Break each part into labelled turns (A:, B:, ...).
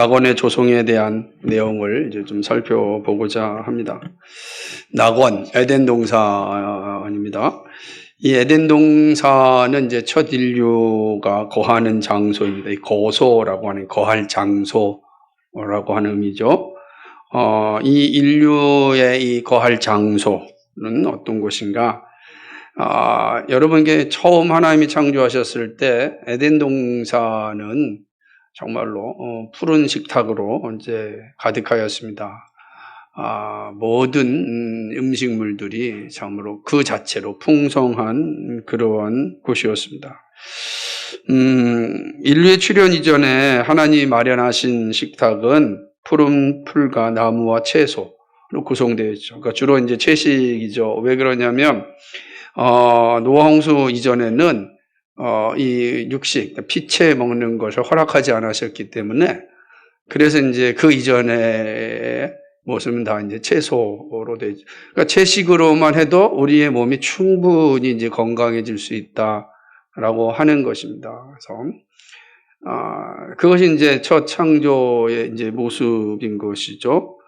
A: 낙원의 조성에 대한 내용을 이제 좀 살펴보고자 합니다. 낙원, 에덴 동산입니다. 이 에덴 동산은 이제 첫 인류가 거하는 장소입니다. 이 거소라고 하는 거할 장소라고 하는 의미죠. 이 인류의 이 거할 장소는 어떤 곳인가? 여러분께 처음 하나님이 창조하셨을 때 에덴 동산은 정말로 푸른 식탁으로 이제 가득하였습니다. 모든 음식물들이 참으로 그 자체로 풍성한 그러한 곳이었습니다. 인류의 출현 이전에 하나님이 마련하신 식탁은 푸른 풀과 나무와 채소로 구성되어 있죠. 그러니까 주로 이제 채식이죠. 왜 그러냐면 노아 홍수 이전에는 이 육식, 피채 먹는 것을 허락하지 않으셨기 때문에, 그래서 이제 그 이전의 모습은 다 이제 채소로 되죠. 그러니까 채식으로만 해도 우리의 몸이 충분히 이제 건강해질 수 있다라고 하는 것입니다. 그래서, 그것이 이제 첫 창조의 이제 모습인 것이죠.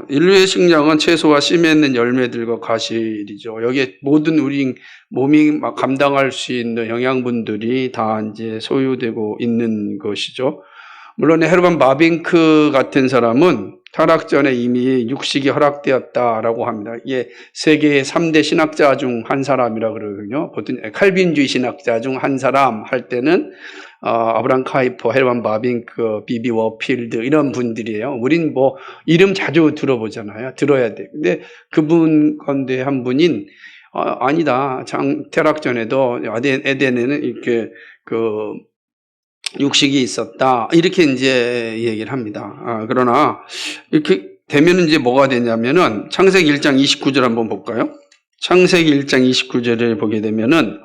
A: 인류의 식량은 채소와 씨 맺는 열매들과 과실이죠. 여기에 모든 우리 몸이 감당할 수 있는 영양분들이 다 이제 소유되고 있는 것이죠. 물론 헤르만 바빙크 같은 사람은 타락 전에 이미 육식이 허락되었다라고 합니다. 이게 세계의 3대 신학자 중 한 사람이라 그러거든요. 보통 칼빈주의 신학자 중 한 사람 할 때는 아브람 카이퍼, 헤르만 바빙크, 비비 워필드 이런 분들이에요. 우린 뭐 이름 자주 들어보잖아요. 들어야 돼. 근데 그분 가운데 한 분인 아니다. 타락 전에도 에덴에는 이렇게 육식이 있었다. 이렇게 이제 얘기를 합니다. 그러나 이렇게 되면 이제 뭐가 되냐면은 창세기 1장 29절 한번 볼까요? 창세기 1장 29절을 보게 되면은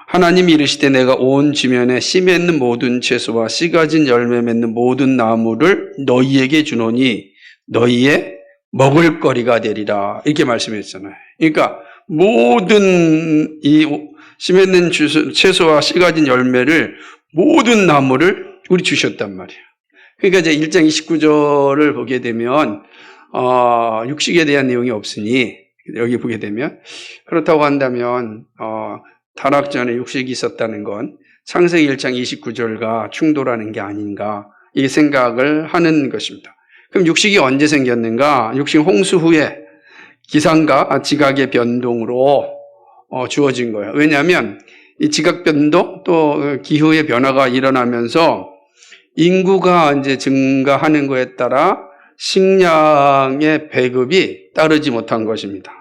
A: 하나님이 이르시되 내가 온 지면에 씨 맺는 모든 채소와 씨 가진 열매 맺는 모든 나무를 너희에게 주노니 너희의 먹을거리가 되리라. 이렇게 말씀했잖아요. 그러니까 모든 이 씨 맺는 채소와 씨 가진 열매를 모든 나무를 우리 주셨단 말이에요. 그러니까 이제 1장 29절을 보게 되면 육식에 대한 내용이 없으니 여기 보게 되면 그렇다고 한다면 타락 전에 육식이 있었다는 건 창세기 1장 29절과 충돌하는 게 아닌가 이 생각을 하는 것입니다. 그럼 육식이 언제 생겼는가? 육식 홍수 후에 기상과 지각의 변동으로 주어진 거예요. 왜냐하면 이 지각 변동 또 기후의 변화가 일어나면서 인구가 이제 증가하는 것에 따라 식량의 배급이 따르지 못한 것입니다.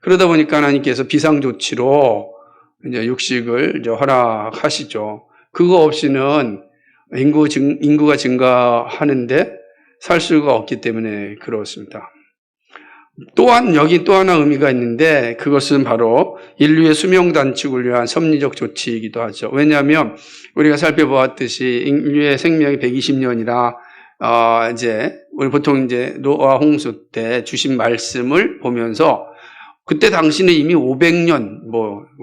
A: 그러다 보니까 하나님께서 비상조치로 이제 육식을 이제 허락하시죠. 그거 없이는 인구가 증가하는데 살 수가 없기 때문에 그렇습니다. 또한 여기 또 하나 의미가 있는데 그것은 바로 인류의 수명 단축을 위한 섭리적 조치이기도 하죠. 왜냐하면 우리가 살펴보았듯이 인류의 생명이 120년이라 이제 우리 보통 이제 노아 홍수 때 주신 말씀을 보면서 그때 당시는 이미 500년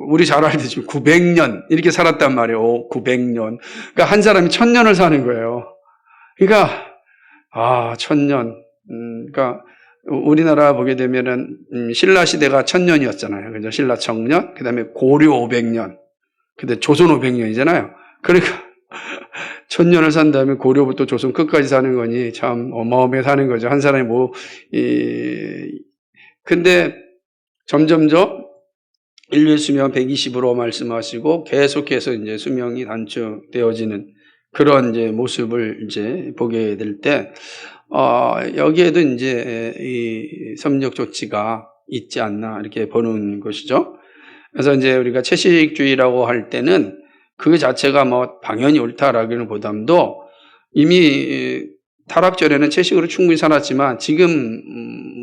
A: 우리 잘 알듯이 900년 이렇게 살았단 말이에요. 900년. 그러니까 한 사람이 1000년을 사는 거예요. 그러니까 1000년. 그러니까 우리나라 보게 되면은 신라 시대가 1000년이었잖아요. 그죠? 신라 청년, 그다음에 고려 500년, 그다음에 조선 500년이잖아요. 그러니까 1000년을 산 다음에 고려부터 조선 끝까지 사는 거니 참 어마어마하게 사는 거죠. 한 사람이 근데 점점점 인류의 수명 120으로 말씀하시고 계속해서 이제 수명이 단축되어지는 그런 이제 모습을 이제 보게 될 때 여기에도 이제 이 섭리적 조치가 있지 않나 이렇게 보는 것이죠. 그래서 이제 우리가 채식주의라고 할 때는 그 자체가 당연히 옳다라기는 보담도 이미 타락 전에는 채식으로 충분히 살았지만 지금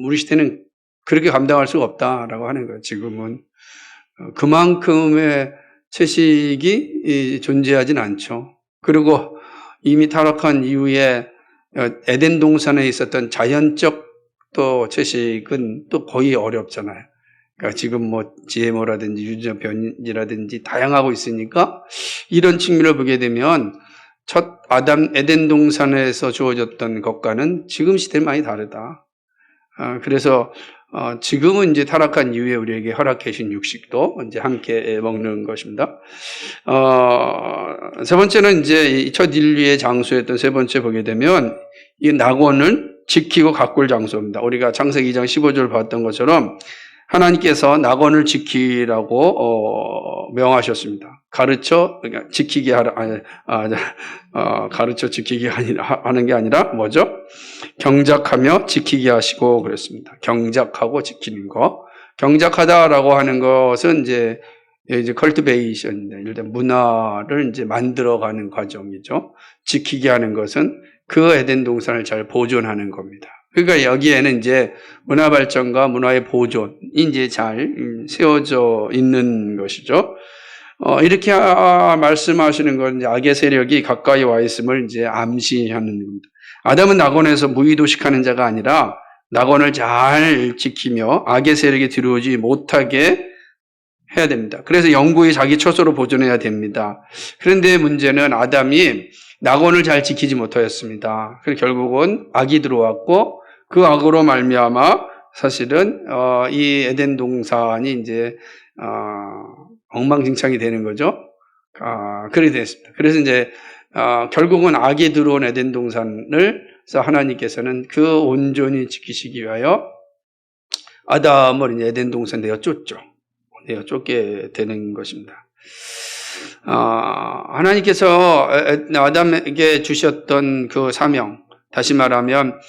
A: 우리 시대는 그렇게 감당할 수가 없다라고 하는 거예요. 지금은 그만큼의 채식이 존재하진 않죠. 그리고 이미 타락한 이후에 에덴 동산에 있었던 자연적 또 채식은 또 거의 어렵잖아요. 그러니까 지금 GMO라든지 유전자 변이라든지 다양하고 있으니까 이런 측면을 보게 되면 첫 아담 에덴 동산에서 주어졌던 것과는 지금 시대는 많이 다르다. 그래서 지금은 이제 타락한 이후에 우리에게 허락해 주신 육식도 이제 함께 먹는 것입니다. 세 번째는 이제 첫 인류의 장소였던 세 번째 보게 되면 이 낙원을 지키고 가꿀 장소입니다. 우리가 창세기 2장 15절 봤던 것처럼 하나님께서 낙원을 지키라고 명하셨습니다. 가르쳐 지키게 하라. 가르쳐 지키게 하는 게 아니라 뭐죠? 경작하며 지키게 하시고 그랬습니다. 경작하고 지키는 거. 경작하다라고 하는 것은 이제 컬티베이션인데, 일단 문화를 이제 만들어가는 과정이죠. 지키게 하는 것은 그 에덴 동산을 잘 보존하는 겁니다. 그러니까 여기에는 이제 문화 발전과 문화의 보존이 이제 잘 세워져 있는 것이죠. 이렇게 말씀하시는 건 이제 악의 세력이 가까이 와 있음을 이제 암시하는 겁니다. 아담은 낙원에서 무의도식하는 자가 아니라 낙원을 잘 지키며 악의 세력이 들어오지 못하게 해야 됩니다. 그래서 영구히 자기 처소로 보존해야 됩니다. 그런데 문제는 아담이 낙원을 잘 지키지 못하였습니다. 그래서 결국은 악이 들어왔고 그 악으로 말미암아 사실은 이 에덴 동산이 이제 엉망진창이 되는 거죠. 그렇게 됐습니다. 그래서 이제 결국은 악이 들어온 에덴 동산을 하나님께서는 그 온전히 지키시기 위하여 아담을 이제 에덴 동산 내어 쫓죠. 내어 쫓게 되는 것입니다. 하나님께서 아담에게 주셨던 그 사명, 다시 말하면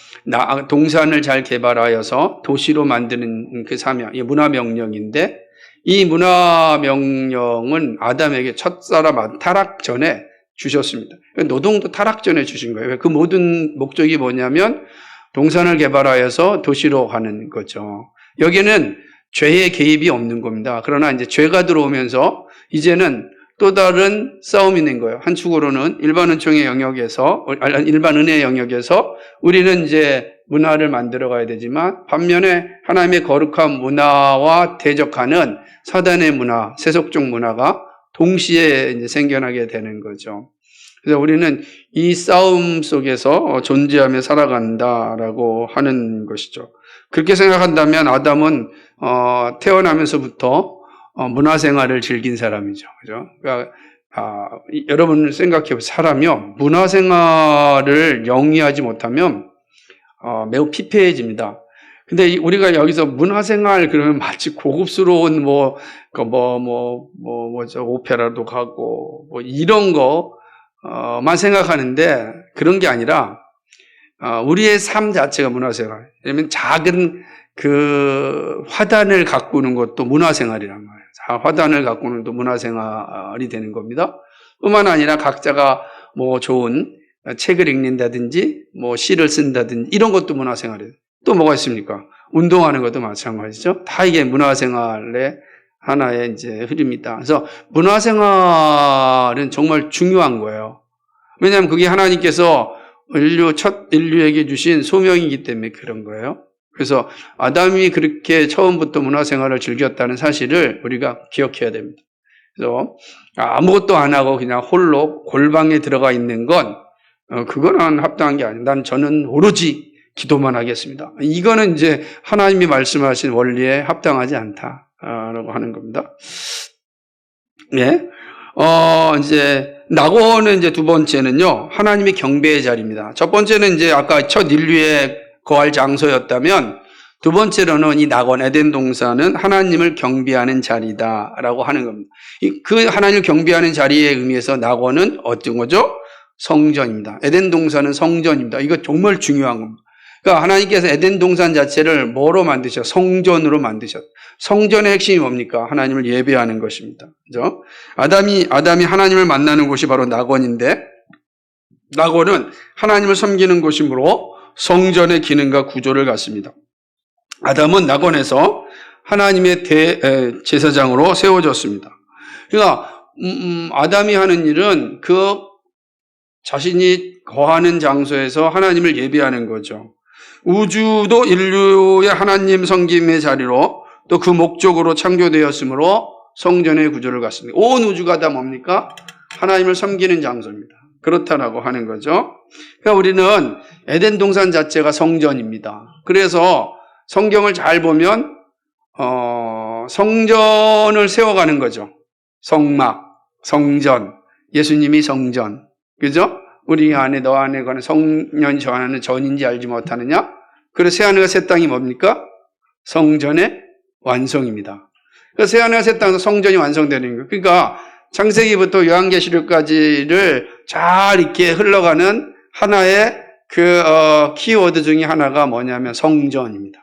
A: 동산을 잘 개발하여서 도시로 만드는 그 사명, 이 문화명령인데, 이 문화명령은 아담에게 첫사람 타락 전에 주셨습니다. 노동도 타락 전에 주신 거예요. 그 모든 목적이 뭐냐면 동산을 개발하여서 도시로 가는 거죠. 여기는 죄의 개입이 없는 겁니다. 그러나 이제 죄가 들어오면서 이제는 또 다른 싸움이 있는 거예요. 한축으로는 일반 은총의 영역에서, 일반 은혜의 영역에서 우리는 이제 문화를 만들어 가야 되지만, 반면에 하나님의 거룩한 문화와 대적하는 사단의 문화, 세속적 문화가 동시에 이제 생겨나게 되는 거죠. 그래서 우리는 이 싸움 속에서 존재하며 살아간다라고 하는 것이죠. 그렇게 생각한다면 아담은 태어나면서부터 문화생활을 즐긴 사람이죠. 그죠? 그러니까, 여러분 생각해보세요. 사람이요, 문화생활을 영위하지 못하면, 매우 피폐해집니다. 근데 우리가 여기서 문화생활 그러면 마치 고급스러운 오페라도 가고, 이런 만 생각하는데 그런 게 아니라, 우리의 삶 자체가 문화생활. 왜냐면 작은 그 화단을 가꾸는 것도 문화생활이란 말이에요. 화단을 가꾸는 것도 문화생활이 되는 겁니다. 뿐만 아니라 각자가 좋은 책을 읽는다든지 시를 쓴다든지 이런 것도 문화생활이에요. 또 뭐가 있습니까? 운동하는 것도 마찬가지죠. 다 이게 문화생활의 하나의 이제 흐름이다. 그래서 문화생활은 정말 중요한 거예요. 왜냐하면 그게 하나님께서 첫 인류에게 주신 소명이기 때문에 그런 거예요. 그래서 아담이 그렇게 처음부터 문화생활을 즐겼다는 사실을 우리가 기억해야 됩니다. 그래서 아무것도 안 하고 그냥 홀로 골방에 들어가 있는 건 그거는 합당한 게 아니에요. 저는 오로지 기도만 하겠습니다. 이거는 이제 하나님이 말씀하신 원리에 합당하지 않다라고 하는 겁니다. 예. 이제 낙원은 이제 두 번째는요, 하나님의 경배의 자리입니다. 첫 번째는 이제 아까 첫 인류의 거할 장소였다면, 두 번째로는 이 낙원 에덴 동산은 하나님을 경배하는 자리다라고 하는 겁니다. 그 하나님을 경배하는 자리의 의미에서 낙원은 어떤 거죠? 성전입니다. 에덴 동산은 성전입니다. 이거 정말 중요한 겁니다. 그러니까 하나님께서 에덴 동산 자체를 뭐로 만드셨어요? 성전으로 만드셨어요. 성전의 핵심이 뭡니까? 하나님을 예배하는 것입니다. 그죠? 아담이 하나님을 만나는 곳이 바로 낙원인데, 낙원은 하나님을 섬기는 곳이므로 성전의 기능과 구조를 갖습니다. 아담은 낙원에서 하나님의 제사장으로 세워졌습니다. 그러니까 아담이 하는 일은 그 자신이 거하는 장소에서 하나님을 예배하는 거죠. 우주도 인류의 하나님 섬김의 자리로 또 그 목적으로 창조되었으므로 성전의 구조를 갖습니다. 온 우주가 다 뭡니까? 하나님을 섬기는 장소입니다. 그렇다라고 하는 거죠. 그러니까 우리는 에덴 동산 자체가 성전입니다. 그래서 성경을 잘 보면 성전을 세워가는 거죠. 성막, 성전, 예수님이 성전, 그죠? 우리 안에 너 안에 거는 성년 저 안에는 전인지 알지 못하느냐? 그래서 새하늘과 새 땅이 뭡니까? 성전의 완성입니다. 그래서 새하늘과 새 땅에서 성전이 완성되는 거예요. 그러니까 창세기부터 요한계시록까지를 잘 이렇게 흘러가는 하나의 키워드 중에 하나가 뭐냐면 성전입니다.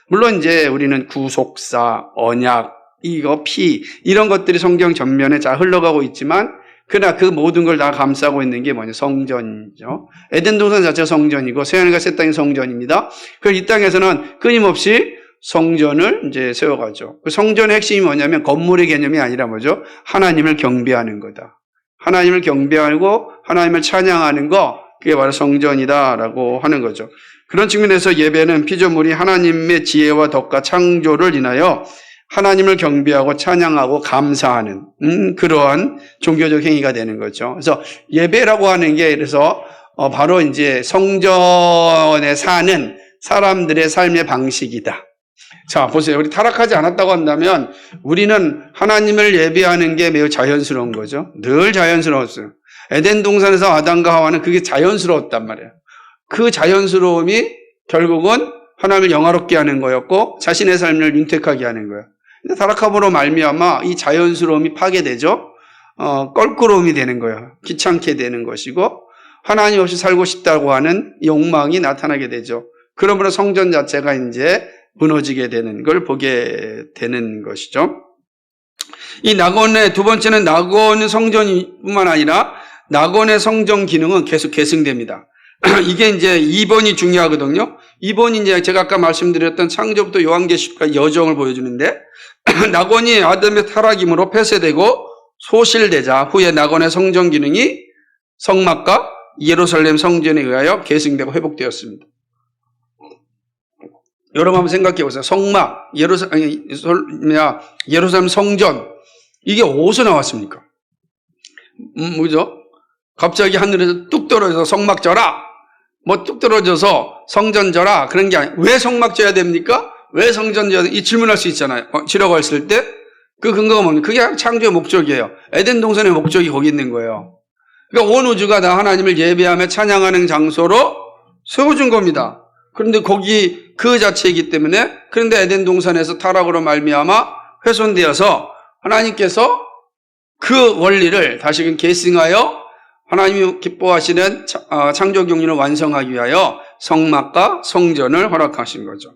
A: 물론 이제 우리는 구속사, 언약, 이거 피 이런 것들이 성경 전면에 잘 흘러가고 있지만 그러나 그 모든 걸 다 감싸고 있는 게 뭐냐? 성전이죠. 에덴 동산 자체가 성전이고 새하늘과 새 땅이 성전입니다. 그래서 이 땅에서는 끊임없이 성전을 이제 세워가죠. 그 성전의 핵심이 뭐냐면 건물의 개념이 아니라 뭐죠? 하나님을 경배하는 거다. 하나님을 경배하고 하나님을 찬양하는 거, 그게 바로 성전이다라고 하는 거죠. 그런 측면에서 예배는 피조물이 하나님의 지혜와 덕과 창조를 인하여 하나님을 경배하고 찬양하고 감사하는 그러한 종교적 행위가 되는 거죠. 그래서 예배라고 하는 게 그래서 바로 이제 성전에 사는 사람들의 삶의 방식이다. 자, 보세요. 우리 타락하지 않았다고 한다면 우리는 하나님을 예배하는 게 매우 자연스러운 거죠. 늘 자연스러웠어요. 에덴 동산에서 아담과 하와는 그게 자연스러웠단 말이에요. 그 자연스러움이 결국은 하나님을 영화롭게 하는 거였고 자신의 삶을 윤택하게 하는 거예요. 근데 타락함으로 말미암아 이 자연스러움이 파괴되죠. 껄끄러움이 되는 거예요. 귀찮게 되는 것이고 하나님 없이 살고 싶다고 하는 욕망이 나타나게 되죠. 그러므로 성전 자체가 이제 무너지게 되는 걸 보게 되는 것이죠. 이 낙원의 두 번째는 낙원 성전뿐만 아니라 낙원의 성전 기능은 계속 계승됩니다. 이게 이제 2번이 중요하거든요. 2번이 이제 제가 아까 말씀드렸던 창조부터 요한계시록까지 여정을 보여주는데 낙원이 아담의 타락임으로 폐쇄되고 소실되자 후에 낙원의 성전 기능이 성막과 예루살렘 성전에 의하여 계승되고 회복되었습니다. 여러분 한번 생각해 보세요. 성막, 예루살렘 성전 이게 어디서 나왔습니까? 뭐죠? 갑자기 하늘에서 뚝 떨어져서 성막 져라 뭐 뚝 떨어져서 성전 져라 그런 게 아니에요. 왜 성막 져야 됩니까? 왜 성전 져야 이 질문할 수 있잖아요. 지라고 했을 때 그 근거가 뭡니까? 그게 창조의 목적이에요. 에덴 동산의 목적이 거기 있는 거예요. 그러니까 온 우주가 다 하나님을 예배하며 찬양하는 장소로 세워준 겁니다. 그런데 거기 그 자체이기 때문에 그런데 에덴 동산에서 타락으로 말미암아 훼손되어서 하나님께서 그 원리를 다시금 계승하여 하나님이 기뻐하시는 창조 경륜을 완성하기 위하여 성막과 성전을 허락하신 거죠.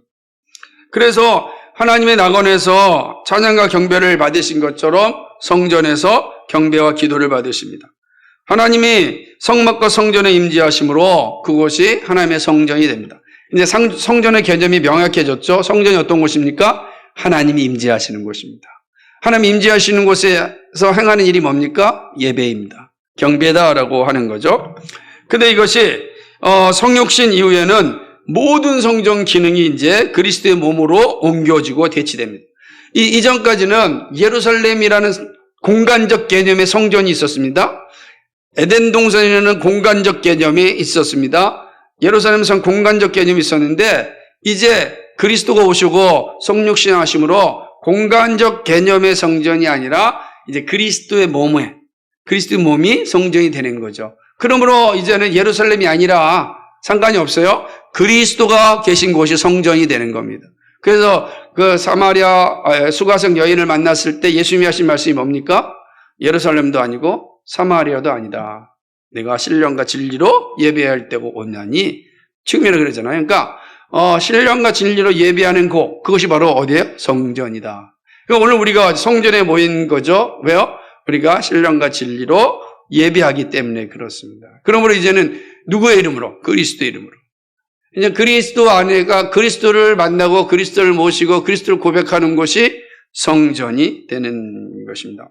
A: 그래서 하나님의 낙원에서 찬양과 경배를 받으신 것처럼 성전에서 경배와 기도를 받으십니다. 하나님이 성막과 성전에 임재하심으로 그곳이 하나님의 성전이 됩니다. 이제 성전의 개념이 명확해졌죠. 성전이 어떤 곳입니까? 하나님이 임재하시는 곳입니다. 하나님이 임재하시는 곳에서 행하는 일이 뭡니까? 예배입니다. 경배다라고 하는 거죠. 근데 이것이 성육신 이후에는 모든 성전 기능이 이제 그리스도의 몸으로 옮겨지고 대치됩니다. 이전까지는 예루살렘이라는 공간적 개념의 성전이 있었습니다. 에덴 동산에는 공간적 개념이 있었습니다. 예루살렘 성 공간적 개념이 있었는데 이제 그리스도가 오시고 성육신 하심으로 공간적 개념의 성전이 아니라 이제 그리스도의 몸이 성전이 되는 거죠. 그러므로 이제는 예루살렘이 아니라 상관이 없어요. 그리스도가 계신 곳이 성전이 되는 겁니다. 그래서 그 사마리아 수가성 여인을 만났을 때 예수님이 하신 말씀이 뭡니까? 예루살렘도 아니고 사마리아도 아니다. 내가 신령과 진리로 예배할 때고 오냐니 지금이라 그러잖아요. 그러니까 신령과 진리로 예배하는 곳 그것이 바로 어디예요? 성전이다. 그러니까 오늘 우리가 성전에 모인 거죠. 왜요? 우리가 신령과 진리로 예배하기 때문에 그렇습니다. 그러므로 이제는 누구의 이름으로? 그리스도의 이름으로. 이제 그리스도 안에가 그리스도를 만나고 그리스도를 모시고 그리스도를 고백하는 것이 성전이 되는 것입니다.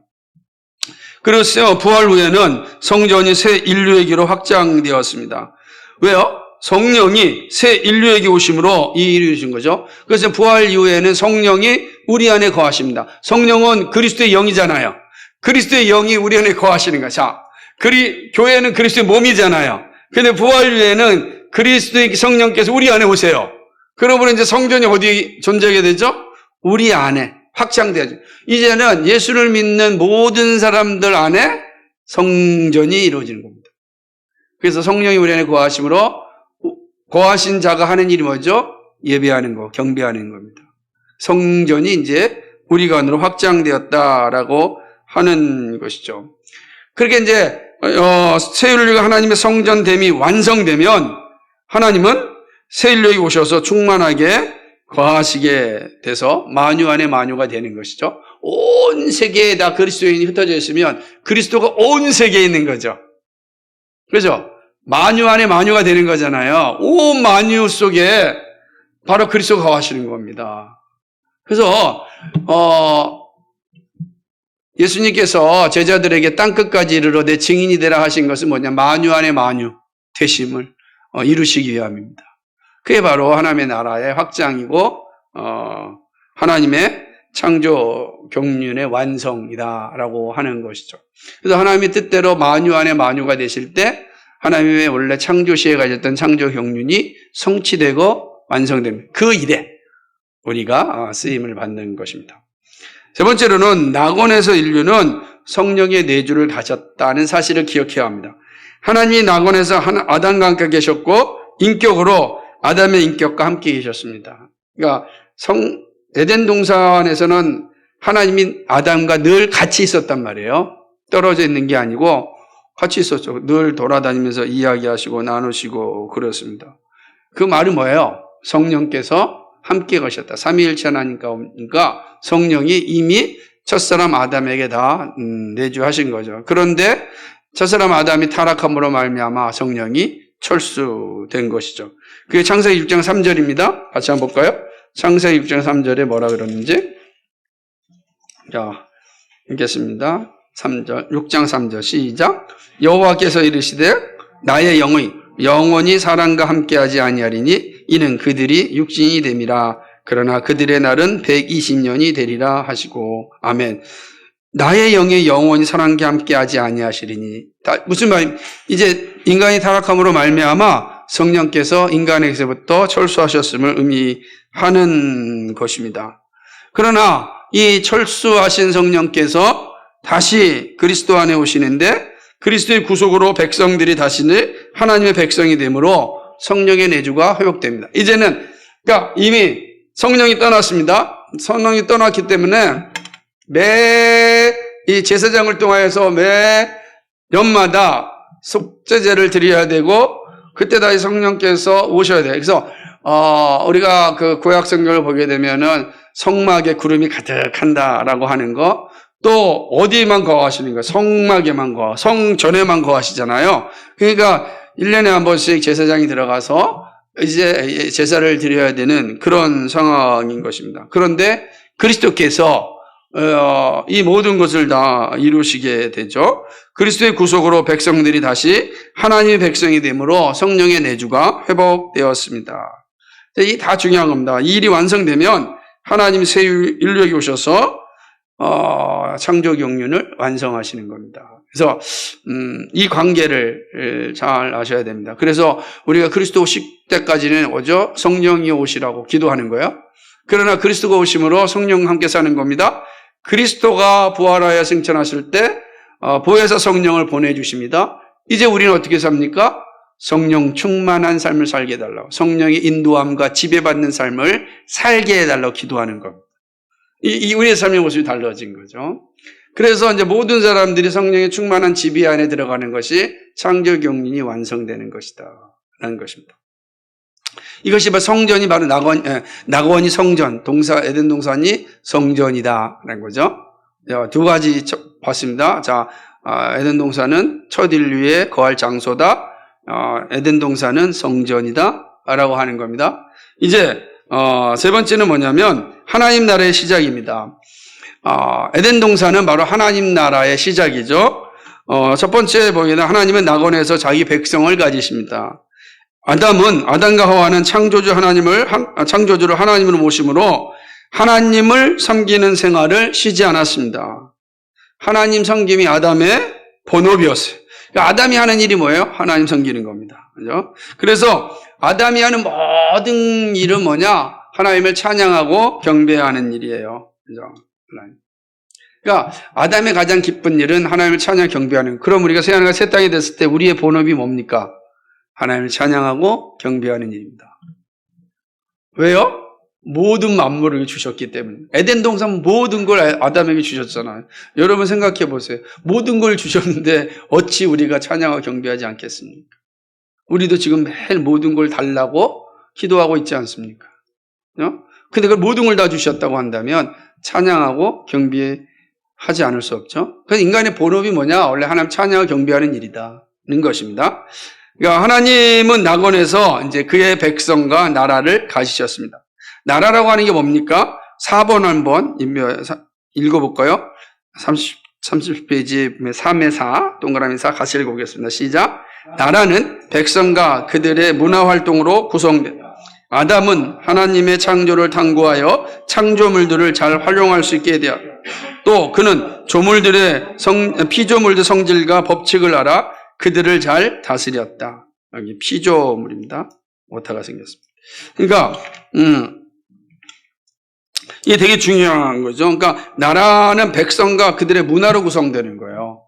A: 그래서 부활 후에는 성전이 새 인류에게로 확장되었습니다. 왜요? 성령이 새 인류에게 오심으로 이 일이 이루어진 거죠. 그래서 부활 이후에는 성령이 우리 안에 거하십니다. 성령은 그리스도의 영이잖아요. 그리스도의 영이 우리 안에 거하시는 거죠. 자, 교회는 그리스도의 몸이잖아요. 근데 부활주에는 그리스도의 성령께서 우리 안에 오세요. 그러면 이제 성전이 어디 존재하게 되죠? 우리 안에 확장되죠. 이제는 예수를 믿는 모든 사람들 안에 성전이 이루어지는 겁니다. 그래서 성령이 우리 안에 거하심으로 거하신 자가 하는 일이 뭐죠? 예배하는 거, 경배하는 겁니다. 성전이 이제 우리가 안으로 확장되었다라고 하는 것이죠. 그렇게 이제 새 인류가 하나님의 성전됨이 완성되면 하나님은 새 인류에 오셔서 충만하게 거하시게 돼서 만유 안에 만유가 되는 것이죠. 온 세계에 다 그리스도인이 흩어져 있으면 그리스도가 온 세계에 있는 거죠. 그렇죠? 만유 안에 만유가 되는 거잖아요. 온 만유 속에 바로 그리스도가 거하시는 겁니다. 그래서 예수님께서 제자들에게 땅끝까지 이르러 내 증인이 되라 하신 것은 뭐냐? 만유 안에 만유 되심을 이루시기 위함입니다. 그게 바로 하나님의 나라의 확장이고 하나님의 창조 경륜의 완성이다라고 하는 것이죠. 그래서 하나님의 뜻대로 만유 안에 만유가 되실 때 하나님의 원래 창조 시에 가졌던 창조 경륜이 성취되고 완성됩니다. 그 일에 우리가 쓰임을 받는 것입니다. 세 번째로는 낙원에서 인류는 성령의 내주를 가졌다는 사실을 기억해야 합니다. 하나님이 낙원에서 아담과 함께 계셨고 인격으로 아담의 인격과 함께 계셨습니다. 그러니까 에덴 동산에서는 하나님이 아담과 늘 같이 있었단 말이에요. 떨어져 있는 게 아니고 같이 있었죠. 늘 돌아다니면서 이야기하시고 나누시고 그렇습니다. 그 말은 뭐예요? 성령께서 함께 가셨다. 삼위일체 하나님과 성령이 이미 첫사람 아담에게 다 내주하신 거죠. 그런데 첫사람 아담이 타락함으로 말미암아 성령이 철수된 것이죠. 그게 창세기 6장 3절입니다. 같이 한번 볼까요? 창세기 6장 3절에 뭐라 그러는지. 자, 읽겠습니다. 3절, 6장 3절 시작. 여호와께서 이르시되 나의 영혼이 사람과 함께하지 아니하리니 이는 그들이 육신이 됨이라. 그러나 그들의 날은 120년이 되리라 하시고. 아멘. 나의 영혼이 사람과 함께하지 아니하시리니. 무슨 말입니까? 이제 인간이 타락함으로 말미암아 성령께서 인간에게서부터 철수하셨음을 의미하는 것입니다. 그러나 이 철수하신 성령께서 다시 그리스도 안에 오시는데 그리스도의 구속으로 백성들이 다시는 하나님의 백성이 되므로 성령의 내주가 회복됩니다. 이제는 그러니까 이미 성령이 떠났습니다. 성령이 떠났기 때문에 이 제사장을 통하여서 매 년마다 속죄제를 드려야 되고 그때 다시 성령께서 오셔야 돼요. 그래서 우리가 그 구약 성경을 보게 되면은 성막에 구름이 가득한다라고 하는 거, 또 어디에만 거하시는 거예요? 성막에만 성전에만 거하시잖아요. 그러니까 1년에 한 번씩 제사장이 들어가서 이제 제사를 드려야 되는 그런 상황인 것입니다. 그런데 그리스도께서 이 모든 것을 다 이루시게 되죠. 그리스도의 구속으로 백성들이 다시 하나님의 백성이 되므로 성령의 내주가 회복되었습니다. 이게 다 중요한 겁니다. 이 일이 완성되면 하나님 새 인류에 오셔서 창조 경륜을 완성하시는 겁니다. 그래서 이 관계를 잘 아셔야 됩니다. 그래서 우리가 그리스도 오실 때까지는 성령이 오시라고 기도하는 거예요. 그러나 그리스도가 오심으로 성령과 함께 사는 겁니다. 그리스도가 부활하여 승천하실 때 보혜사 성령을 보내주십니다. 이제 우리는 어떻게 삽니까? 성령 충만한 삶을 살게 해달라고, 성령의 인도함과 지배받는 삶을 살게 해달라고 기도하는 겁니다. 우리의 삶의 모습이 달라진 거죠. 그래서 이제 모든 사람들이 성령의 충만한 지배 안에 들어가는 것이 창조 경륜이 완성되는 것이다 라는 것입니다. 이것이 성전이 바로 낙원이 성전, 에덴 동산이 성전이다라는 거죠. 두 가지 봤습니다. 자, 에덴 동산은 첫 인류의 거할 장소다. 에덴 동산은 성전이다라고 하는 겁니다. 이제 세 번째는 뭐냐면 하나님 나라의 시작입니다. 에덴 동산은 바로 하나님 나라의 시작이죠. 첫 번째 보기에는 하나님은 낙원에서 자기 백성을 가지십니다. 아담과 하와는 창조주를 하나님으로 모심으로 하나님을 섬기는 생활을 쉬지 않았습니다. 하나님 섬김이 아담의 본업이었어요. 그러니까 아담이 하는 일이 뭐예요? 하나님 섬기는 겁니다. 그죠? 그래서 아담이 하는 모든 일은 뭐냐? 하나님을 찬양하고 경배하는 일이에요. 그죠? 그러니까 아담의 가장 기쁜 일은 하나님을 찬양 경배하는. 그럼 우리가 새하늘과 새 땅이 됐을 때 우리의 본업이 뭡니까? 하나님을 찬양하고 경배하는 일입니다. 왜요? 모든 만물을 주셨기 때문에. 에덴 동산 모든 걸 아담에게 주셨잖아요. 여러분 생각해 보세요. 모든 걸 주셨는데 어찌 우리가 찬양하고 경배하지 않겠습니까? 우리도 지금 매일 모든 걸 달라고 기도하고 있지 않습니까? 근데 그 모든 걸 다 주셨다고 한다면 찬양하고 경배하지 않을 수 없죠. 그래서 인간의 본업이 뭐냐? 원래 하나님 찬양하고 경배하는 일이다는 것입니다. 그러니까 하나님은 낙원에서 이제 그의 백성과 나라를 가지셨습니다. 나라라고 하는 게 뭡니까? 4번 한번 읽어볼까요? 30페이지 3의 4, 동그라미 4 같이 읽어보겠습니다. 시작. 나라는 백성과 그들의 문화활동으로 구성된 아담은 하나님의 창조를 탐구하여 창조물들을 잘 활용할 수 있게 되었다. 또 그는 조물들의 피조물들 성질과 법칙을 알아 그들을 잘 다스렸다. 여기 피조물입니다. 오타가 생겼습니다. 그러니까 이게 되게 중요한 거죠. 그러니까 나라는 백성과 그들의 문화로 구성되는 거예요.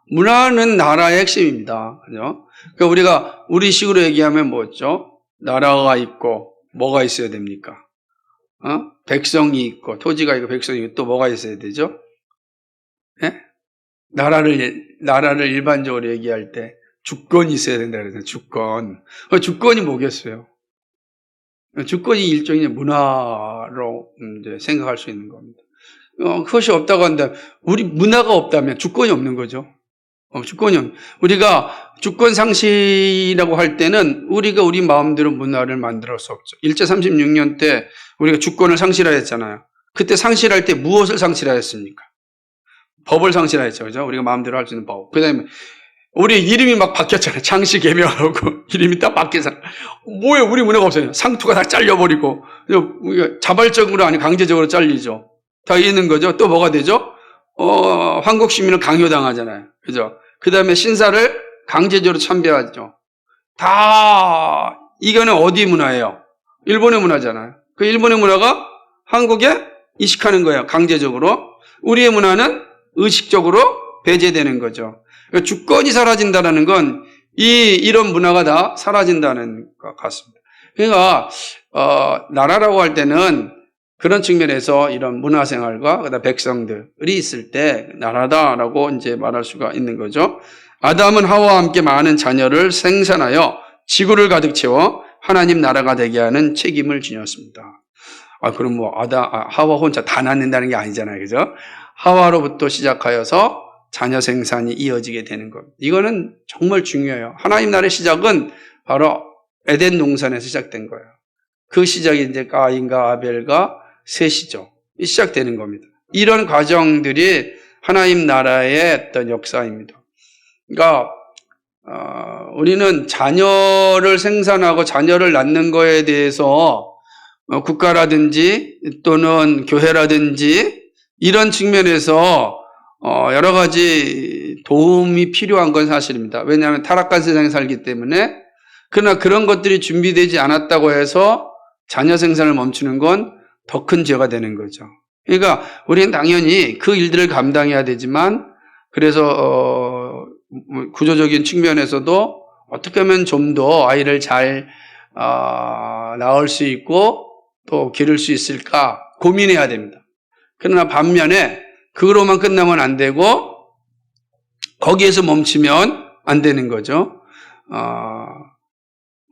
A: 문화는 나라의 핵심입니다. 그죠? 그러니까 우리 식으로 얘기하면 뭐죠? 나라가 있고 뭐가 있어야 됩니까? 백성이 있고 토지가 있고 백성이 있고 또 뭐가 있어야 되죠? 예? 나라를 일반적으로 얘기할 때 주권이 있어야 된다 그러잖아요. 주권이 뭐겠어요? 주권이 일종의 문화로 이제 생각할 수 있는 겁니다. 그것이 없다고 한다면, 우리 문화가 없다면 주권이 없는 거죠. 우리가 주권 상실이라고 할 때는 우리가 우리 마음대로 문화를 만들 수 없죠. 일제 36년 때 우리가 주권을 상실하였잖아요. 그때 상실할 때 무엇을 상실하였습니까? 법을 상실하였죠. 그죠? 우리가 마음대로 할 수 있는 법. 그 다음에 우리 이름이 막 바뀌었잖아요. 장씨 개명하고 이름이 딱 바뀌었잖아요. 뭐예요? 우리 문화가 없어요. 상투가 다 잘려버리고 자발적으로 아니 강제적으로 잘리죠. 다 있는 거죠. 또 뭐가 되죠? 한국 시민을 강요당하잖아요. 그죠? 그 다음에 신사를 강제적으로 참배하죠. 다 이거는 어디 문화예요? 일본의 문화잖아요. 그 일본의 문화가 한국에 이식하는 거예요. 강제적으로. 우리의 문화는 의식적으로 배제되는 거죠. 그러니까 주권이 사라진다는 건 이런 문화가 다 사라진다는 것 같습니다. 그러니까 나라라고 할 때는 그런 측면에서 이런 문화생활과 그다음 백성들이 있을 때 나라다라고 이제 말할 수가 있는 거죠. 아담은 하와와 함께 많은 자녀를 생산하여 지구를 가득 채워 하나님 나라가 되게 하는 책임을 지녔습니다. 그럼 하와 혼자 다 낳는다는 게 아니잖아요, 그죠? 하와로부터 시작하여서 자녀 생산이 이어지게 되는 겁니다. 이거는 정말 중요해요. 하나님 나라의 시작은 바로 에덴 동산에서 시작된 거예요. 그 시작이 이제 가인과 아벨과 셋이죠. 시작되는 겁니다. 이런 과정들이 하나님 나라의 어떤 역사입니다. 그러니까 우리는 자녀를 생산하고 자녀를 낳는 거에 대해서 국가라든지 또는 교회라든지 이런 측면에서 여러 가지 도움이 필요한 건 사실입니다. 왜냐하면 타락한 세상에 살기 때문에. 그러나 그런 것들이 준비되지 않았다고 해서 자녀 생산을 멈추는 건 더 큰 죄가 되는 거죠. 그러니까 우리는 당연히 그 일들을 감당해야 되지만 그래서 구조적인 측면에서도 어떻게 하면 좀 더 아이를 잘 낳을 수 있고 또 기를 수 있을까 고민해야 됩니다. 그러나 반면에 그거로만 끝나면 안 되고 거기에서 멈추면 안 되는 거죠.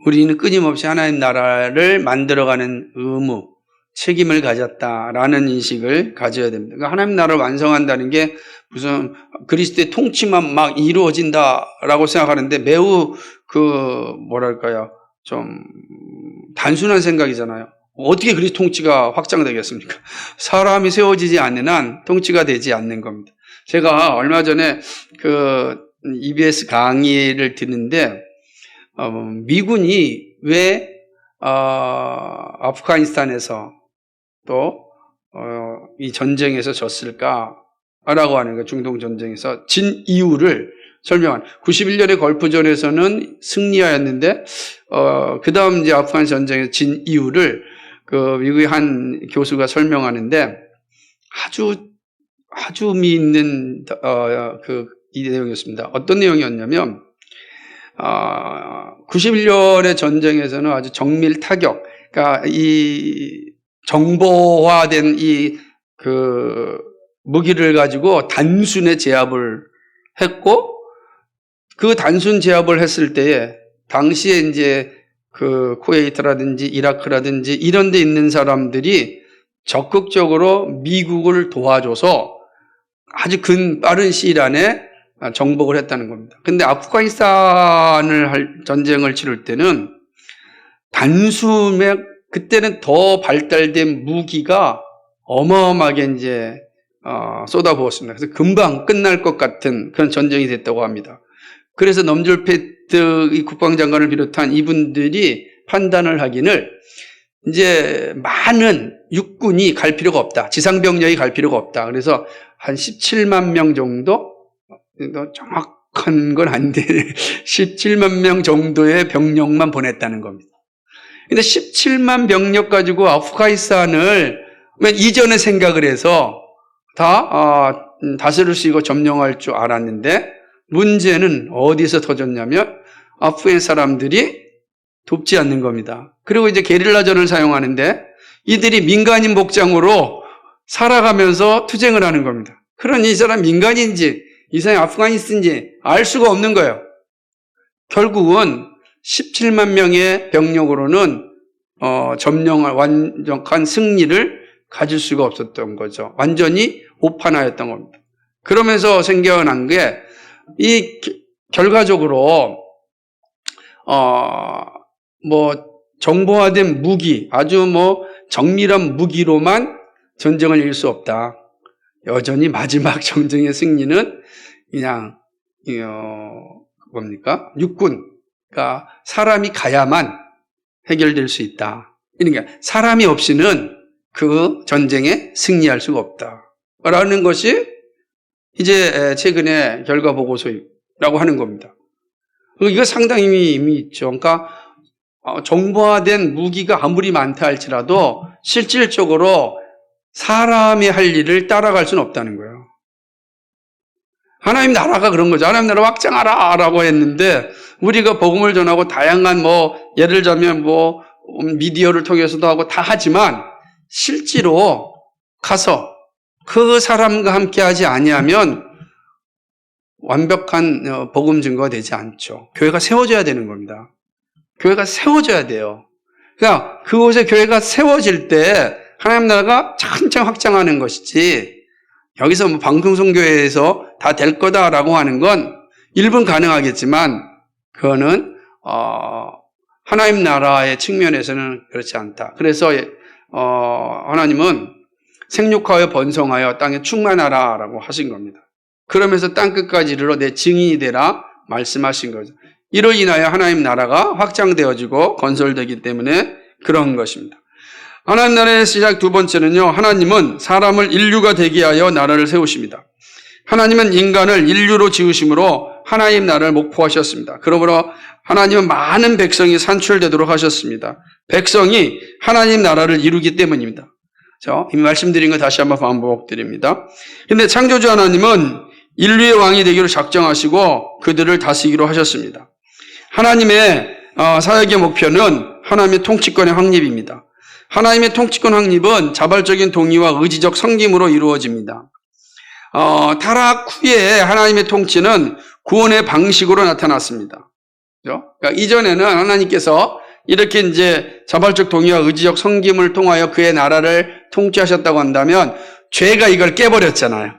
A: 우리는 끊임없이 하나님 나라를 만들어가는 의무, 책임을 가졌다라는 인식을 가져야 됩니다. 그러니까 하나님 나라를 완성한다는 게 무슨 그리스도의 통치만 막 이루어진다라고 생각하는데 매우 좀 단순한 생각이잖아요. 어떻게 그리스도 통치가 확장되겠습니까? 사람이 세워지지 않는 한 통치가 되지 않는 겁니다. 제가 얼마 전에 EBS 강의를 듣는데 미군이 왜 아프가니스탄에서 또 이 전쟁에서 졌을까라고 하는 거, 중동 전쟁에서 진 이유를 설명한 91년의 걸프전에서는 승리하였는데 그 다음 이제 아프간 전쟁에 진 이유를 그 미국의 한 교수가 설명하는데 아주 의미 있는 이 내용이었습니다. 어떤 내용이었냐면 91년의 전쟁에서는 아주 정밀 타격, 그러니까 이 정보화된 이 무기를 가지고 단순의 제압을 했고, 그 단순 제압을 했을 때에 당시에 이제 그 쿠웨이트라든지 이라크라든지 이런 데 있는 사람들이 적극적으로 미국을 도와줘서 아주 빠른 시일 안에 정복을 했다는 겁니다. 근데 아프가니스탄을 전쟁을 치를 때는 단숨에 그때는 더 발달된 무기가 어마어마하게 이제 쏟아부었습니다. 그래서 금방 끝날 것 같은 그런 전쟁이 됐다고 합니다. 그래서 넘졸페트 이 국방장관을 비롯한 이분들이 판단을 하기를 이제 많은 육군이 갈 필요가 없다. 지상병력이 갈 필요가 없다. 그래서 한 17만 명 정도? 정확한 건 안 돼. 17만 명 정도의 병력만 보냈다는 겁니다. 근데 17만 병력 가지고 아프가니스탄을 이전에 생각을 해서 다스릴 수 있고 점령할 줄 알았는데 문제는 어디서 터졌냐면 아프간 사람들이 돕지 않는 겁니다. 그리고 이제 게릴라전을 사용하는데 이들이 민간인 복장으로 살아가면서 투쟁을 하는 겁니다. 그러니 이 사람 민간인지 이 사람이 아프가니스탄인지 알 수가 없는 거예요. 결국은 17만 명의 병력으로는 점령할 완벽한 승리를 가질 수가 없었던 거죠. 완전히 오판하였던 겁니다. 그러면서 생겨난 게 이 결과적으로 정보화된 무기, 아주 정밀한 무기로만 전쟁을 이길 수 없다. 여전히 마지막 전쟁의 승리는 그냥 육군, 그러니까 사람이 가야만 해결될 수 있다. 그러니까 사람이 없이는 그 전쟁에 승리할 수가 없다라는 것이 이제 최근에 결과 보고서라고 하는 겁니다. 이거 상당히 의미 있죠. 그러니까 정보화된 무기가 아무리 많다 할지라도 실질적으로 사람이 할 일을 따라갈 수는 없다는 거예요. 하나님 나라가 그런 거죠. 하나님 나라 확장하라 라고 했는데 우리가 복음을 전하고 다양한 예를 들자면 미디어를 통해서도 하고 다 하지만 실제로 가서 그 사람과 함께 하지 아니하면 완벽한 복음 증거가 되지 않죠. 교회가 세워져야 되는 겁니다. 교회가 세워져야 돼요. 그러니까 그곳에 교회가 세워질 때 하나님 나라가 천천히 확장하는 것이지 여기서 방송선교회에서 다 될 거다라고 하는 건 일부는 가능하겠지만 그거는 하나님 나라의 측면에서는 그렇지 않다. 그래서 하나님은 생육하여 번성하여 땅에 충만하라라고 하신 겁니다. 그러면서 땅끝까지 이르러 내 증인이 되라 말씀하신 거죠. 이로 인하여 하나님 나라가 확장되어지고 건설되기 때문에 그런 것입니다. 하나님 나라의 시작 두 번째는요, 하나님은 사람을 인류가 되게 하여 나라를 세우십니다. 하나님은 인간을 인류로 지으심으로 하나님 나라를 목포하셨습니다. 그러므로 하나님은 많은 백성이 산출되도록 하셨습니다. 백성이 하나님 나라를 이루기 때문입니다. 이미 말씀드린 거 다시 한번 반복드립니다. 그런데 창조주 하나님은 인류의 왕이 되기로 작정하시고 그들을 다스리기로 하셨습니다. 하나님의 사역의 목표는 하나님의 통치권의 확립입니다. 하나님의 통치권 확립은 자발적인 동의와 의지적 섬김으로 이루어집니다. 타락 후에 하나님의 통치는 구원의 방식으로 나타났습니다. 그렇죠? 그러니까 이전에는 하나님께서 이렇게 이제 자발적 동의와 의지적 섬김을 통하여 그의 나라를 통치하셨다고 한다면 죄가 이걸 깨버렸잖아요.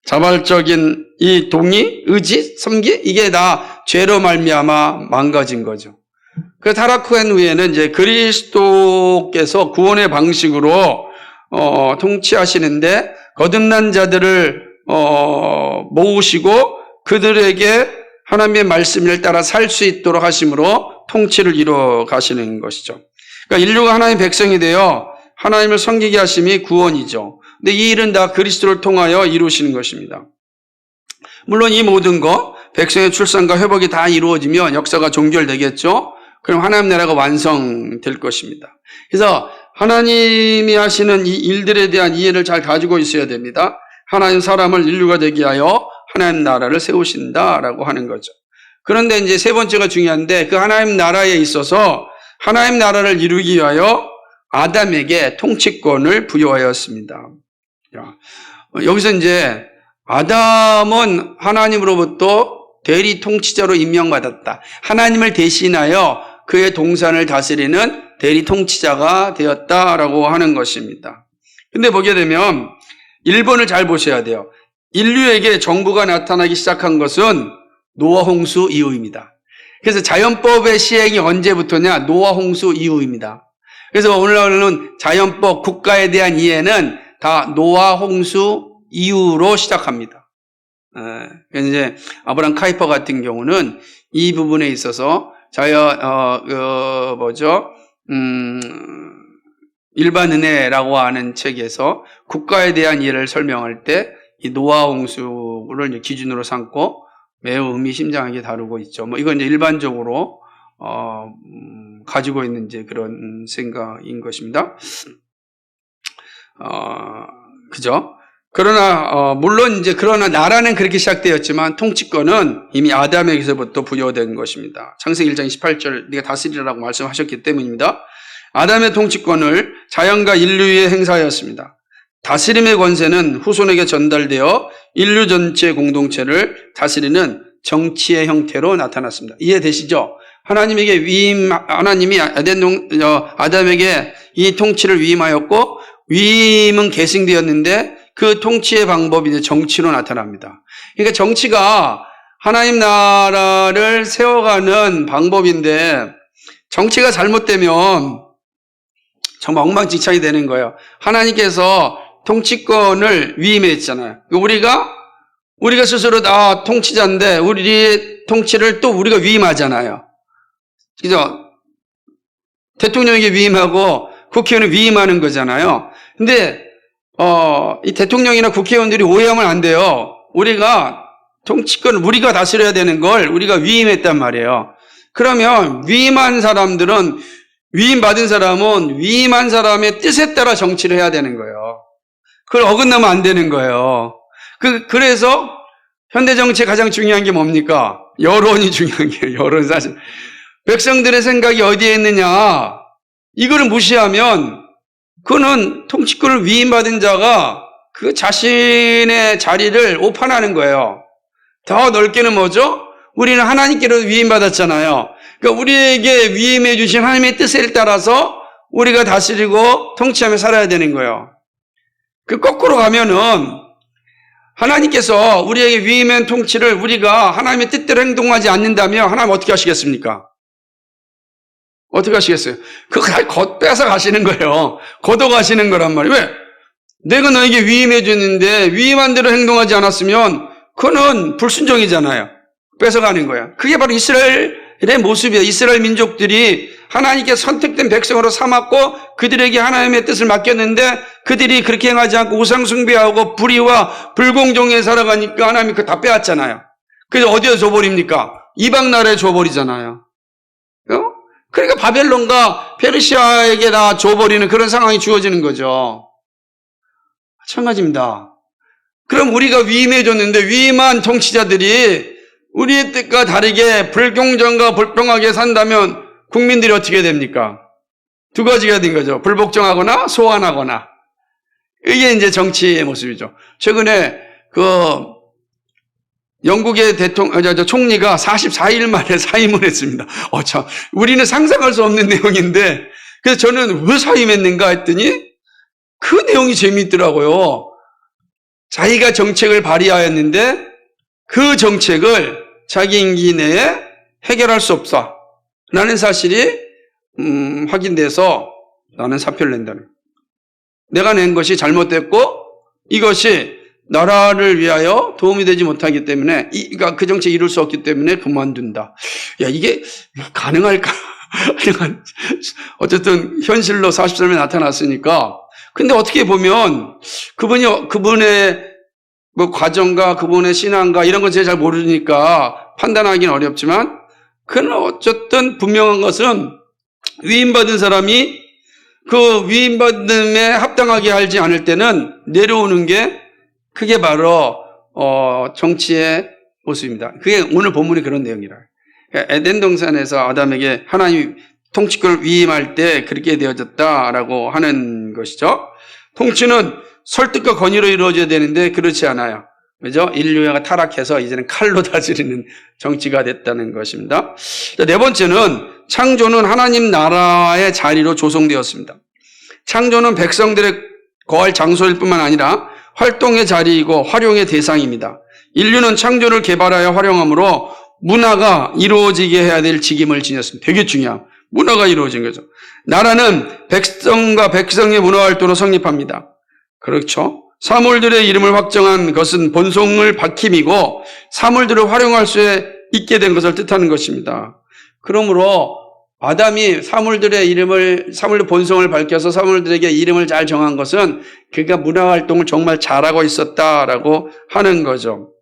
A: 자발적인 이 동의, 의지, 섬기 이게 다 죄로 말미암아 망가진 거죠. 그 타락한 후에는 이제 그리스도께서 구원의 방식으로 통치하시는데 거듭난 자들을 모으시고 그들에게 하나님의 말씀을 따라 살 수 있도록 하심으로 통치를 이루어 가시는 것이죠. 그러니까 인류가 하나님의 백성이 되어 하나님을 섬기게 하심이 구원이죠. 근데 이 일은 다 그리스도를 통하여 이루시는 것입니다. 물론 이 모든 것, 백성의 출산과 회복이 다 이루어지면 역사가 종결되겠죠. 그럼 하나님 나라가 완성될 것입니다. 그래서 하나님이 하시는 이 일들에 대한 이해를 잘 가지고 있어야 됩니다. 하나님 사람을 인류가 되게 하여 하나님 나라를 세우신다라고 하는 거죠. 그런데 이제 세 번째가 중요한데 그 하나님 나라에 있어서 하나님 나라를 이루기 위하여 아담에게 통치권을 부여하였습니다. 여기서 이제 아담은 하나님으로부터 대리 통치자로 임명받았다. 하나님을 대신하여 그의 동산을 다스리는 대리 통치자가 되었다라고 하는 것입니다. 근데 보게 되면 1번을 잘 보셔야 돼요. 인류에게 정부가 나타나기 시작한 것은 노아 홍수 이후입니다. 그래서 자연법의 시행이 언제부터냐? 노아 홍수 이후입니다. 그래서 오늘날은 자연법, 국가에 대한 이해는 다 노아 홍수 이후로 시작합니다. 그래서 이제 아브라함 카이퍼 같은 경우는 이 부분에 있어서 일반 은혜라고 하는 책에서 국가에 대한 이해를 설명할 때 이 노아 홍수를 기준으로 삼고 매우 의미심장하게 다루고 있죠. 이건 이제 일반적으로 가지고 있는 이제 그런 생각인 것입니다. 그죠? 그러나 그러나 나라는 그렇게 시작되었지만 통치권은 이미 아담에게서부터 부여된 것입니다. 창세기 1장 28절 네가 다스리라고 말씀하셨기 때문입니다. 아담의 통치권을 자연과 인류에 행사하였습니다. 다스림의 권세는 후손에게 전달되어 인류 전체 공동체를 다스리는 정치의 형태로 나타났습니다. 이해되시죠? 하나님이 아담에게 이 통치를 위임하였고 위임은 계승되었는데 그 통치의 방법이 이제 정치로 나타납니다. 그러니까 정치가 하나님 나라를 세워가는 방법인데 정치가 잘못되면 정말 엉망진창이 되는 거예요. 하나님께서 통치권을 위임했잖아요. 우리가 스스로 다 통치자인데 우리의 통치를 또 우리가 위임하잖아요. 그죠? 대통령에게 위임하고 국회의원을 위임하는 거잖아요. 근데 이 대통령이나 국회의원들이 오해하면 안 돼요. 우리가 통치권을 우리가 다스려야 되는 걸 우리가 위임했단 말이에요. 그러면 위임받은 사람은 위임한 사람의 뜻에 따라 정치를 해야 되는 거예요. 그걸 어긋나면 안 되는 거예요. 그래서 현대 정치의 가장 중요한 게 뭡니까? 여론이 중요한 게요. 여론 사실. 백성들의 생각이 어디에 있느냐? 이거를 무시하면 그는 통치권을 위임받은 자가 그 자신의 자리를 오판하는 거예요. 더 넓게는 뭐죠? 우리는 하나님께로 위임받았잖아요. 그러니까 우리에게 위임해 주신 하나님의 뜻에 따라서 우리가 다스리고 통치하며 살아야 되는 거예요. 거꾸로 가면은 하나님께서 우리에게 위임한 통치를 우리가 하나님의 뜻대로 행동하지 않는다면 하나님 어떻게 하시겠습니까? 어떻게 하시겠어요? 그거 다 겉빼서 가시는 거예요. 걷어 가시는 거란 말이에요. 왜? 내가 너에게 위임해 줬는데 위임한 대로 행동하지 않았으면 그는 불순종이잖아요. 뺏어가는 거야. 그게 바로 이스라엘의 모습이에요. 이스라엘 민족들이 하나님께 선택된 백성으로 삼았고 그들에게 하나님의 뜻을 맡겼는데 그들이 그렇게 행하지 않고 우상 숭배하고 불의와 불공정에 살아가니까 하나님이 그거 다 빼앗잖아요. 그래서 어디에 줘버립니까? 이방 나라에 줘버리잖아요. 그러니까 바벨론과 페르시아에게 다 줘버리는 그런 상황이 주어지는 거죠. 마찬가지입니다. 그럼 우리가 위임해줬는데 위임한 통치자들이 우리의 뜻과 다르게 불공정과 불평하게 산다면 국민들이 어떻게 됩니까? 두 가지가 된 거죠. 불복종하거나 소환하거나. 이게 이제 정치의 모습이죠. 최근에 영국의 총리가 44일 만에 사임을 했습니다. 참, 우리는 상상할 수 없는 내용인데, 그래서 저는 왜 사임했는가 했더니, 그 내용이 재미있더라고요. 자기가 정책을 발의하였는데, 그 정책을 자기 임기 내에 해결할 수 없어. 라는 사실이, 확인돼서 나는 사표를 낸다는 거예요. 내가 낸 것이 잘못됐고, 이것이 나라를 위하여 도움이 되지 못하기 때문에, 그러니까 그 정책 이룰 수 없기 때문에 그만둔다. 야, 이게 가능할까? 어쨌든 현실로 43에 나타났으니까. 근데 어떻게 보면 그분의 뭐 과정과 그분의 신앙과 이런 건 제가 잘 모르니까 판단하기는 어렵지만 그는 어쨌든 분명한 것은 위임받은 사람이 그 위임받음에 합당하게 하지 않을 때는 내려오는 게 그게 바로 정치의 모습입니다. 그게 오늘 본문이 그런 내용이라. 에덴 동산에서 아담에게 하나님 통치권을 위임할 때 그렇게 되어졌다라고 하는 것이죠. 통치는 설득과 권위로 이루어져야 되는데 그렇지 않아요. 그죠? 인류가 타락해서 이제는 칼로 다스리는 정치가 됐다는 것입니다. 네 번째는 창조는 하나님 나라의 자리로 조성되었습니다. 창조는 백성들의 거할 장소일 뿐만 아니라 활동의 자리이고 활용의 대상입니다. 인류는 창조를 개발하여 활용함으로 문화가 이루어지게 해야 될 직임을 지녔습니다. 되게 중요한 문화가 이루어진 거죠. 나라는 백성과 백성의 문화활동으로 성립합니다. 그렇죠? 사물들의 이름을 확정한 것은 본성을 밝힘이고 사물들을 활용할 수 있게 된 것을 뜻하는 것입니다. 그러므로 아담이 사물들의 본성을 밝혀서 사물들에게 이름을 잘 정한 것은 그가 문화활동을 정말 잘하고 있었다라고 하는 거죠.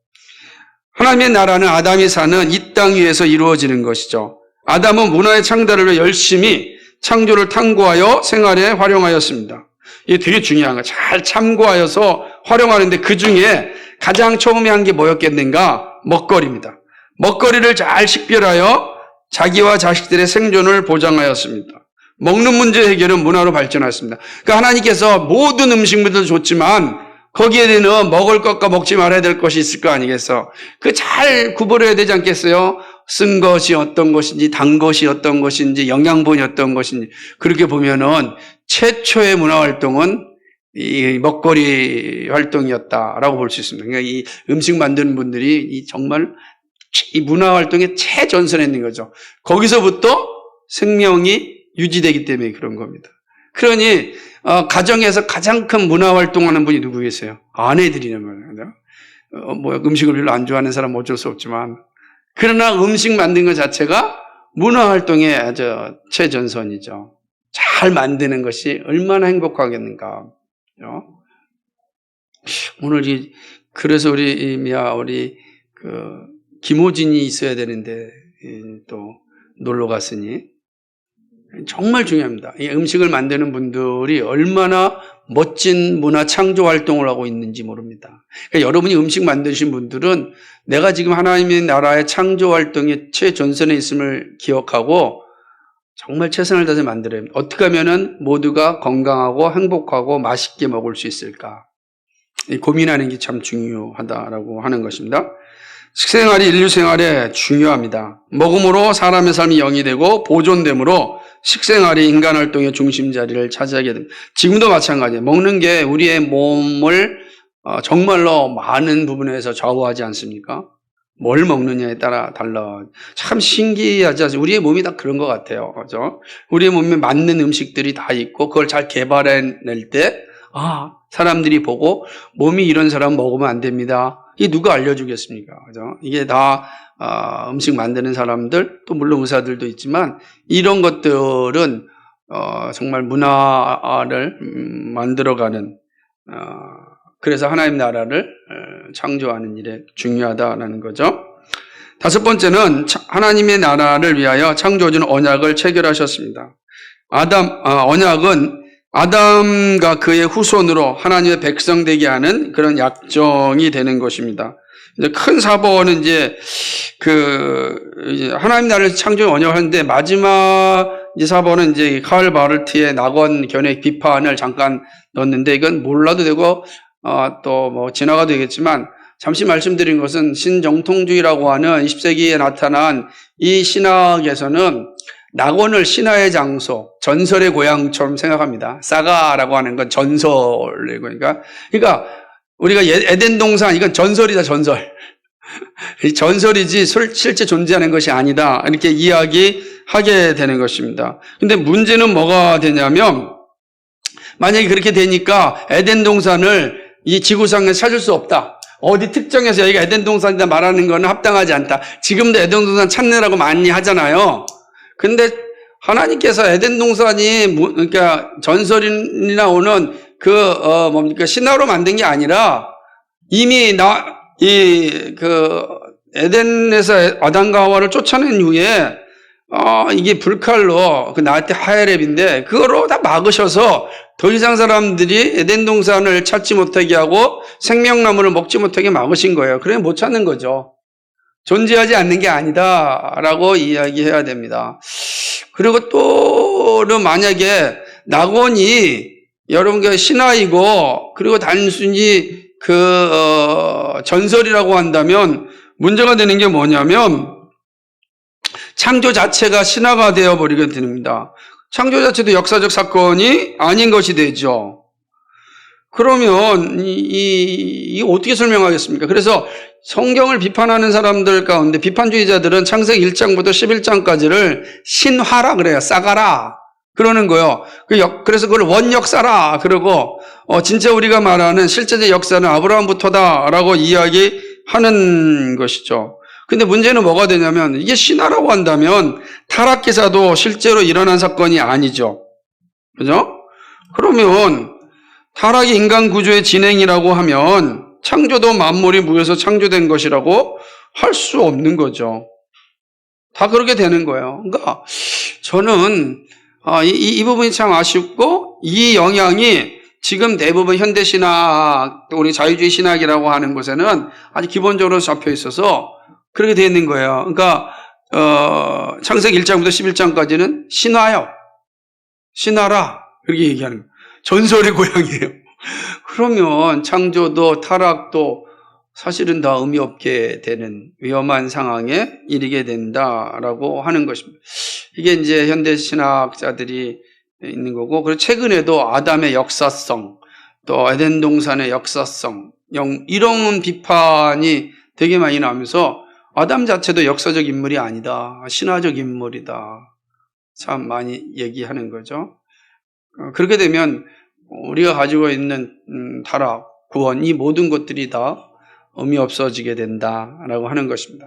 A: 하나님의 나라는 아담이 사는 이 땅 위에서 이루어지는 것이죠. 아담은 문화의 창달을 위해 열심히 창조를 탐구하여 생활에 활용하였습니다. 이게 되게 중요한 거예요. 잘 참고하여서 활용하는데 그 중에 가장 처음에 한 게 뭐였겠는가? 먹거리입니다. 먹거리를 잘 식별하여 자기와 자식들의 생존을 보장하였습니다. 먹는 문제 해결은 문화로 발전하였습니다. 그러니까 하나님께서 모든 음식물도 줬지만 거기에 대해서 먹을 것과 먹지 말아야 될 것이 있을 거 아니겠어? 그 잘 구분해야 되지 않겠어요? 쓴 것이 어떤 것인지, 단 것이 어떤 것인지, 영양분이 어떤 것인지. 그렇게 보면은 최초의 문화활동은 이 먹거리 활동이었다라고 볼 수 있습니다. 그러니까 이 음식 만드는 분들이 정말 이 문화활동의 최전선에 있는 거죠. 거기서부터 생명이 유지되기 때문에 그런 겁니다. 그러니 가정에서 가장 큰 문화활동하는 분이 누구 계세요? 아내들이란 말이에요. 음식을 별로 안 좋아하는 사람은 어쩔 수 없지만 그러나 음식 만드는 것 자체가 문화활동의 아주 최전선이죠. 잘 만드는 것이 얼마나 행복하겠는가. 오늘 그래서 우리 김호진이 있어야 되는데 또 놀러 갔으니 정말 중요합니다. 이 음식을 만드는 분들이 얼마나 멋진 문화 창조 활동을 하고 있는지 모릅니다. 그러니까 여러분이 음식 만드신 분들은 내가 지금 하나님의 나라의 창조 활동의 최전선에 있음을 기억하고 정말 최선을 다해서 만들어야 합니다. 어떻게 하면은 모두가 건강하고 행복하고 맛있게 먹을 수 있을까? 고민하는 게 참 중요하다라고 하는 것입니다. 식생활이 인류 생활에 중요합니다. 먹음으로 사람의 삶이 영이 되고 보존됨으로 식생활이 인간 활동의 중심 자리를 차지하게 됩니다. 지금도 마찬가지예요. 먹는 게 우리의 몸을 정말로 많은 부분에서 좌우하지 않습니까? 뭘 먹느냐에 따라 달라. 참 신기하지 않습니까? 우리의 몸이 다 그런 것 같아요. 그죠? 우리의 몸에 맞는 음식들이 다 있고 그걸 잘 개발해낼 때 사람들이 보고 몸이 이런 사람 먹으면 안 됩니다. 이게 누가 알려주겠습니까? 그죠? 이게 다 음식 만드는 사람들, 또 물론 의사들도 있지만 이런 것들은 정말 문화를 만들어가는 그래서 하나님 나라를 창조하는 일에 중요하다는 거죠. 다섯 번째는 하나님의 나라를 위하여 창조주는 언약을 체결하셨습니다. 언약은 아담과 그의 후손으로 하나님의 백성 되게 하는 그런 약정이 되는 것입니다. 이제 큰 사본은 이제 하나님 나라를 창조 언약하는데 마지막 사본은 이제 카를 바르트의 낙원 견해 비판을 잠깐 넣었는데 이건 몰라도 되고 또 뭐 지나가도 되겠지만 잠시 말씀드린 것은 신정통주의라고 하는 20세기에 나타난 이 신학에서는 낙원을 신화의 장소, 전설의 고향처럼 생각합니다. 사가라고 하는 건 전설이고, 그러니까 우리가 에덴 동산 이건 전설이다, 전설. 전설이지 실제 존재하는 것이 아니다. 이렇게 이야기하게 되는 것입니다. 근데 문제는 뭐가 되냐면 만약에 그렇게 되니까 에덴 동산을 이 지구상에 찾을 수 없다. 어디 특정해서 여기가 에덴 동산이다 말하는 것은 합당하지 않다. 지금도 에덴 동산 찾느라고 많이 하잖아요. 근데 하나님께서 에덴 동산이 그러니까 전설이나 오는 신화로 만든 게 아니라 이미 에덴에서 아담과 하와를 쫓아낸 후에, 이게 불칼로, 나한테 하야렙인데, 그거로 다 막으셔서 더 이상 사람들이 에덴 동산을 찾지 못하게 하고 생명나무를 먹지 못하게 막으신 거예요. 그래 못 찾는 거죠. 존재하지 않는 게 아니다라고 이야기해야 됩니다. 그리고 또는 만약에 낙원이 여러분께 신화이고 그리고 단순히 전설이라고 한다면 문제가 되는 게 뭐냐면 창조 자체가 신화가 되어버리게 됩니다. 창조 자체도 역사적 사건이 아닌 것이 되죠. 그러면 이 어떻게 설명하겠습니까? 그래서 성경을 비판하는 사람들 가운데 비판주의자들은 창세기 1장부터 11장까지를 신화라 그래요. 싸가라 그러는 거예요. 그래서 그걸 원역사라 그러고 진짜 우리가 말하는 실제적 역사는 아브라함부터다라고 이야기하는 것이죠. 근데 문제는 뭐가 되냐면 이게 신화라고 한다면 타락기사도 실제로 일어난 사건이 아니죠. 그죠? 그러면 타락이 인간 구조의 진행이라고 하면 창조도 만물이 무에서 창조된 것이라고 할 수 없는 거죠. 다 그렇게 되는 거예요. 그러니까 저는 이 부분이 참 아쉽고 이 영향이 지금 대부분 현대신학, 우리 자유주의 신학이라고 하는 곳에는 아주 기본적으로 잡혀 있어서 그렇게 되어 있는 거예요. 그러니까 창세기 1장부터 11장까지는 신화요. 신화라 그렇게 얘기하는 거예요. 전설의 고향이에요. 그러면 창조도 타락도 사실은 다 의미 없게 되는 위험한 상황에 이르게 된다라고 하는 것입니다. 이게 이제 현대 신학자들이 있는 거고, 그리고 최근에도 아담의 역사성, 또 에덴 동산의 역사성, 이런 비판이 되게 많이 나오면서 아담 자체도 역사적 인물이 아니다, 신화적 인물이다, 참 많이 얘기하는 거죠. 그렇게 되면 우리가 가지고 있는 타락, 구원, 이 모든 것들이 다 의미 없어지게 된다라고 하는 것입니다.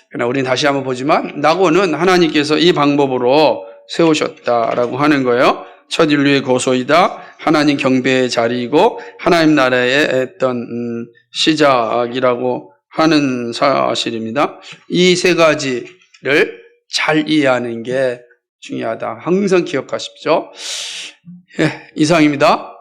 A: 그러나 우리는 다시 한번 보지만 낙원은 하나님께서 이 방법으로 세우셨다라고 하는 거예요. 첫 인류의 고소이다. 하나님 경배의 자리이고 하나님 나라의 어떤 시작이라고 하는 사실입니다. 이 세 가지를 잘 이해하는 게 중요하다. 항상 기억하십시오. 예, 이상입니다.